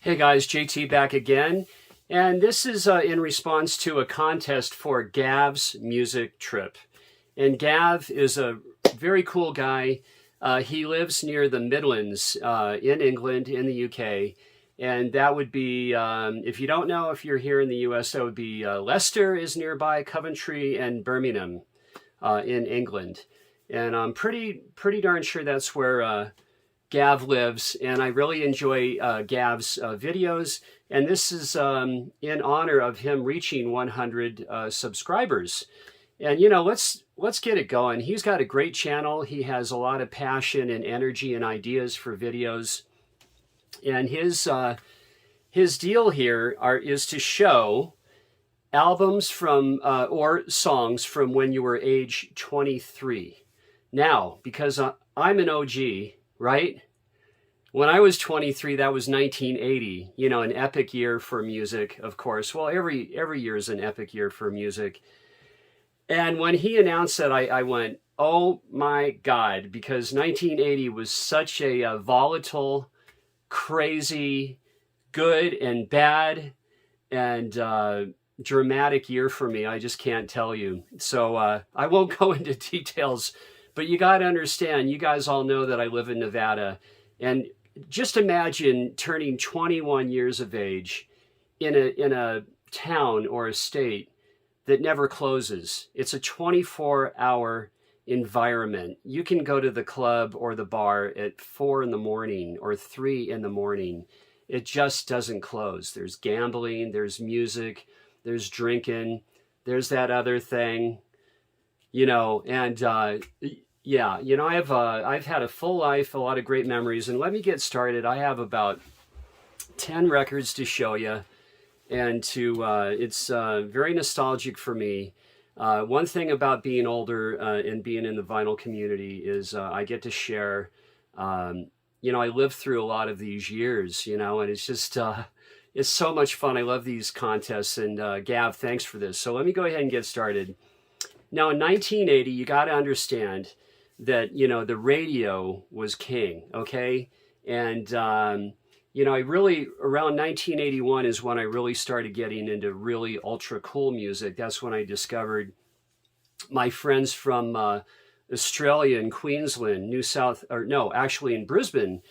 Hey guys, JT back again. And this is in response to a contest for Gav's music trip. And Gav is a very cool guy. He lives near the Midlands in England, in the UK. And that would be, if you don't know, if you're here in the US, that would be Leicester is nearby, Coventry, and Birmingham in England. And I'm pretty darn sure that's where Gav lives, and I really enjoy Gav's videos. And this is in honor of him reaching 100 subscribers. And let's get it going. He's got a great channel. He has a lot of passion and energy and ideas for videos. And his deal here is to show albums from or songs from when you were age 23. Now, because I'm an OG, right? When I was 23, that was 1980, an epic year for music, of course. Well, every year is an epic year for music. And when he announced that, I went, oh my God, because 1980 was such a volatile, crazy, good and bad, and dramatic year for me. I just can't tell you. So I won't go into details, but you got to understand, you guys all know that I live in Nevada. And just imagine turning 21 years of age in a town or a state that never closes. It's a 24-hour environment. You can go to the club or the bar at 4 in the morning or 3 in the morning. It just doesn't close. There's gambling, there's music, there's drinking, there's that other thing, and yeah, I've had a full life, a lot of great memories, and let me get started. I have about 10 records to show you, and it's very nostalgic for me. One thing about being older and being in the vinyl community is I get to share. I lived through a lot of these years, and it's just it's so much fun. I love these contests, and Gav, thanks for this. So let me go ahead and get started. Now, in 1980, you got to understand that, the radio was king, okay? And, I really, around 1981 is when I really started getting into really ultra cool music. That's when I discovered my friends from Australia and Queensland, in Brisbane,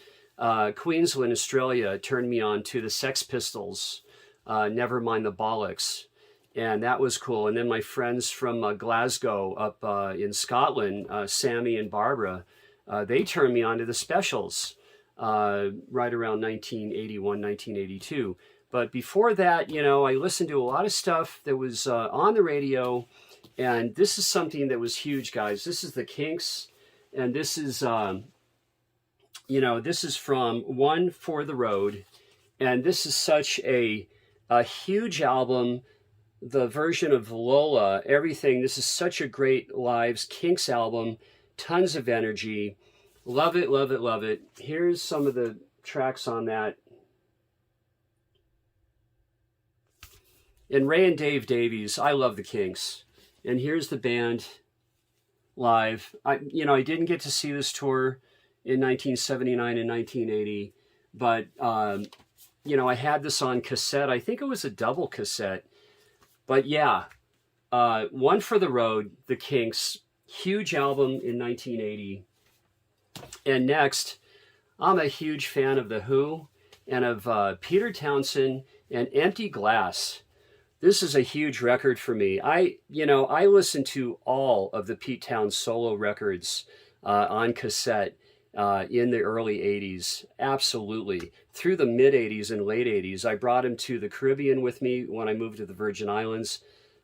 Queensland, Australia, turned me on to the Sex Pistols, Never Mind the Bollocks. And that was cool. And then my friends from Glasgow up in Scotland, Sammy and Barbara, they turned me on to the Specials right around 1981, 1982. But before that, I listened to a lot of stuff that was on the radio. And this is something that was huge, guys. This is the Kinks. And this is, this is from One for the Road. And this is such a huge album. The version of Lola, everything. This is such a great live Kinks album. Tons of energy. Love it, love it, love it. Here's some of the tracks on that. And Ray and Dave Davies, I love the Kinks. And here's the band live. I didn't get to see this tour in 1979 and 1980, but I had this on cassette. I think it was a double cassette. But yeah, One for the Road, the Kinks, huge album in 1980. And next, I'm a huge fan of The Who and of Peter Townsend and Empty Glass. This is a huge record for me. I listened to all of the Pete Townsend solo records on cassette in the early 80s. Absolutely. Through the mid 80s and late 80s. I brought him to the Caribbean with me when I moved to the Virgin Islands.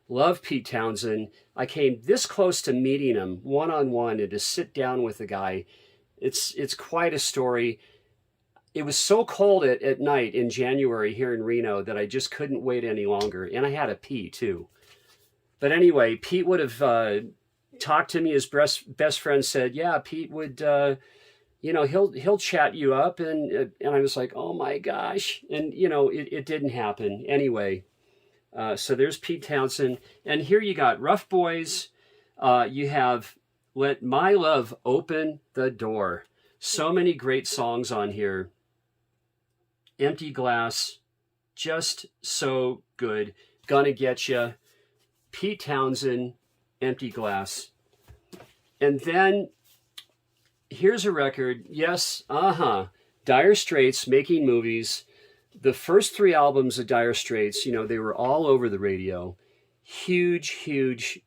Love Pete Townsend. I came this close to meeting him one-on-one and to sit down with the guy. It's quite a story. It was so cold at night in January here in Reno that I just couldn't wait any longer. And I had a pee too. But anyway, Pete would have talked to me. His best friend said, yeah, Pete would... he'll chat you up, and I was like, oh my gosh, and it didn't happen anyway. So there's Pete Townsend, and here you got Rough Boys. You have Let My Love Open the Door. So many great songs on here. Empty Glass, just so good. Gonna Get Ya, Pete Townsend, Empty Glass. And then here's a record, yes, Dire Straits, Making Movies. The first 3 albums of Dire Straits, you know, they were all over the radio. Huge, huge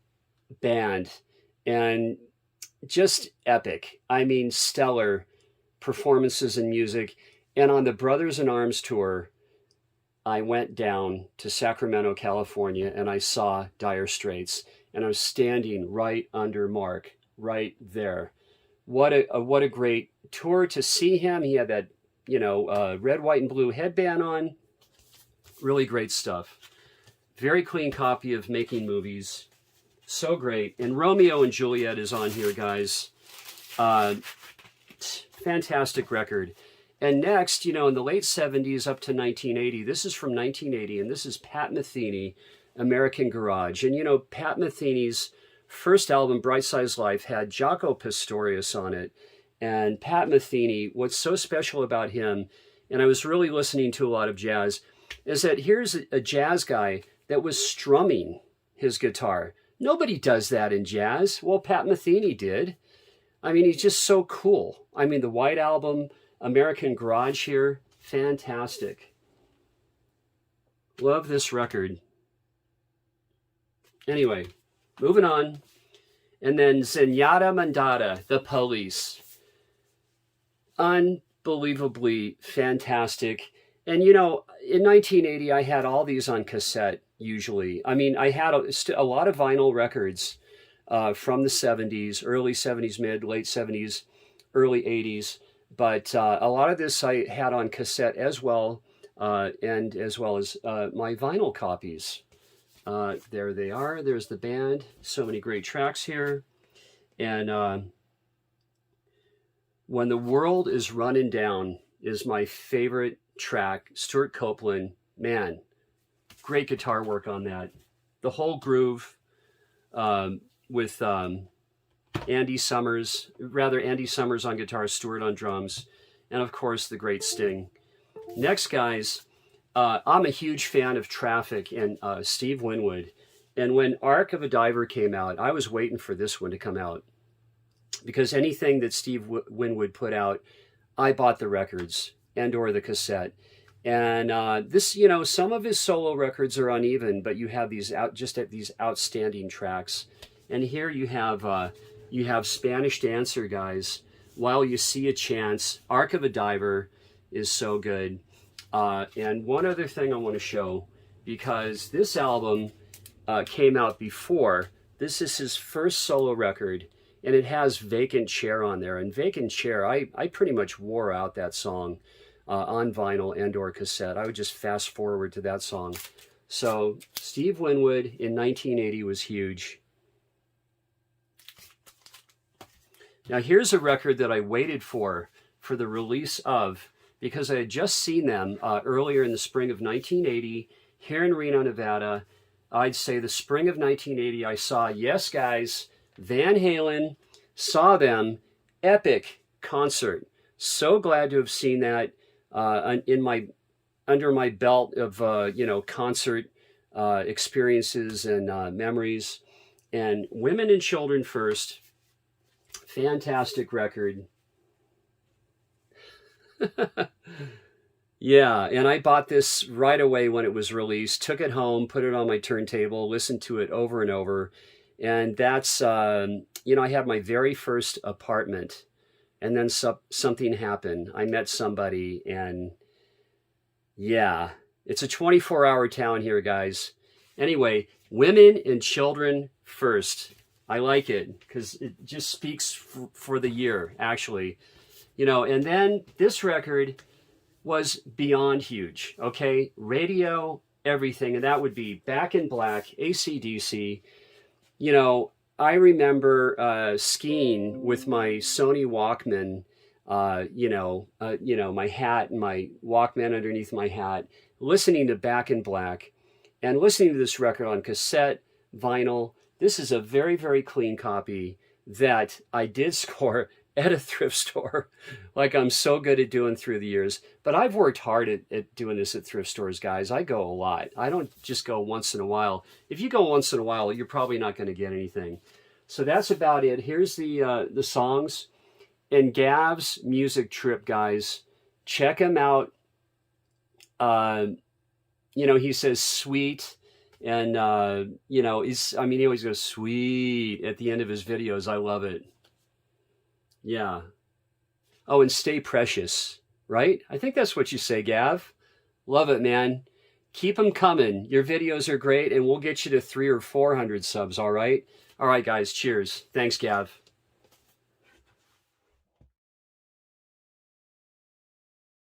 band. And just epic. I mean, stellar performances and music. And on the Brothers in Arms tour, I went down to Sacramento, California, and I saw Dire Straits. And I was standing right under Mark, right there. What a great tour to see him. He had that, you know, red, white, and blue headband on. Really great stuff. Very clean copy of Making Movies. So great. And Romeo and Juliet is on here, guys. Fantastic record. And next, you know, in the late 70s up to 1980, this is from 1980, and this is Pat Metheny, American Garage. And, you know, Pat Metheny's first album, Bright Size Life, had Jaco Pastorius on it. And Pat Metheny, what's so special about him, and I was really listening to a lot of jazz, is that here's a jazz guy that was strumming his guitar. Nobody does that in jazz. Well, Pat Metheny did. I mean, he's just so cool. I mean, the White Album, American Garage here, fantastic. Love this record. Anyway, moving on. And then Zenyatta Mandata, The Police. Unbelievably fantastic. And, you know, in 1980, I had all these on cassette, usually. I mean, I had a lot of vinyl records from the 70s, early 70s, mid, late 70s, early 80s. But a lot of this I had on cassette as well, and as well as my vinyl copies. There they are. There's the band. So many great tracks here. And When the World is Running Down is my favorite track. Stuart Copeland, man, great guitar work on that. The whole groove with Andy Summers on guitar, Stuart on drums, and of course the great Sting. Next, guys, I'm a huge fan of Traffic and Steve Winwood. And when Ark of a Diver came out, I was waiting for this one to come out, because anything that Steve Winwood put out, I bought the records and or the cassette. And this, you know, some of his solo records are uneven, but you have these these outstanding tracks. And here you have Spanish Dancer, guys. While You See a Chance, Ark of a Diver is so good. And one other thing I want to show, because this album came out before. This is his first solo record, and it has Vacant Chair on there. And Vacant Chair, I pretty much wore out that song on vinyl and or cassette. I would just fast forward to that song. So Steve Winwood in 1980 was huge. Now here's a record that I waited for the release of, because I had just seen them earlier in the spring of 1980 here in Reno, Nevada. I'd say the spring of 1980, I saw, yes guys, Van Halen, saw them, epic concert. So glad to have seen that under my belt of you know, concert experiences and memories. And Women and Children First, fantastic record. Yeah, and I bought this right away when it was released, took it home, put it on my turntable, listened to it over and over. And that's, you know, I had my very first apartment, and then something happened. I met somebody, and yeah, it's a 24-hour town here, guys. Anyway, Women and Children First. I like it because it just speaks for the year, actually. You know, and then this record was beyond huge, okay? Radio, everything, and that would be Back in Black, AC/DC. You know, I remember skiing with my Sony Walkman, you know, my hat and my Walkman underneath my hat, listening to Back in Black and listening to this record on cassette, vinyl. This is a very, very clean copy that I did score at a thrift store like I'm so good at doing through the years. But I've worked hard at doing this at thrift stores, guys. I go a lot. I don't just go once in a while. If you go once in a while, you're probably not going to get anything. So that's about it. Here's the songs. And Gav's music trip, guys, check him out. You know, he says sweet. And, you know, he always goes sweet at the end of his videos. I love it. Yeah. Oh, and stay precious, right? I think that's what you say, Gav. Love it, man. Keep them coming. Your videos are great, and we'll get you to 300 or 400 subs, all right? All right, guys, cheers. Thanks, Gav.